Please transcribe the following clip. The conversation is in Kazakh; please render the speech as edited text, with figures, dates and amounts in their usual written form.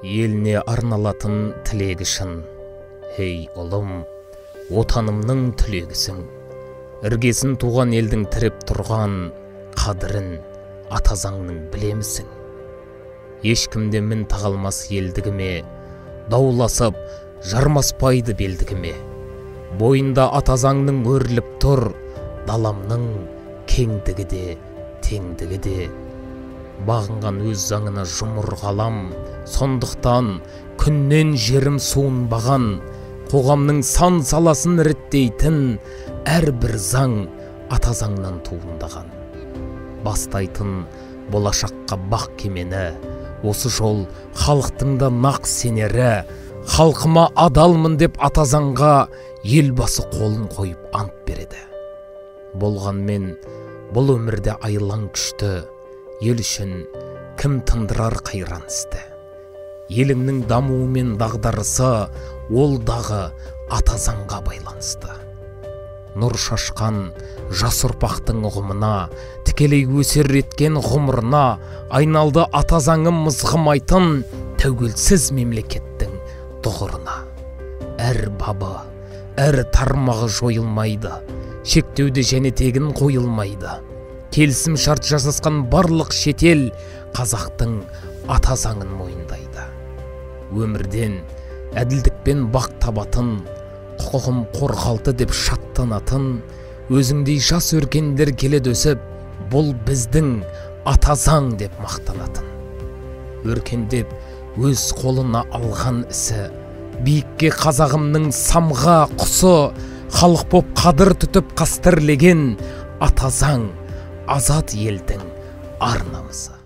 Еліне арналатын тілегі шын. Ей ұлым, отанымның түлегісің. Іргесін туған елдің тіреп тұрған қадірін атазаңның білемісің? Ешкімде мін тағалмас елдігіме, дауласып жармаспайды белдігіме. Бойында атазаңның өрліп тұр, даламның кеңдігі де, теңдігі де. Бағынған өз заңына жұмыр ғалам, сондықтан күннен жерім суынбаған, қоғамның сан саласын реттейтін әрбір заң атазаңнан туындаған. Бастайтын болашаққа бақ кемені, осы жол халықтың да нақ сенері, халқыма адалмын деп атазаңға елбасы қолын қойып ант береді. Болғанмен бұл өмірде айлаң күшті, ел үшін кім тындырар қайран істі. Еліңнің дамуы мен дағдарысы ол дағы атазаңға байланысты. Нұр шашқан жас ұрпақтың ұғымына, тікелей өсер еткен ғұмырына айналды атазаңым мызғымайтын тәуелсіз мемлекеттің тұғырына. Әр бабы, әр тармағы жойылмайды, шектеуді және тегін қойылмайды. Келісім шарт жасасқан барлық шетел қазақтың атазаңын мойындайды. Өмірден әділдікпен бақ табатын, құқығым қорғалды деп шаттанатын, өзіңдей жас өркендер келеді өсіп, бұл біздің атазаң деп мақтанатын. Өркендеп өз қолына алған ісі, биікке қазағымның самға құсы, халық боп қадір тұтып қастерлеген атазаң азат елдің ар намысы.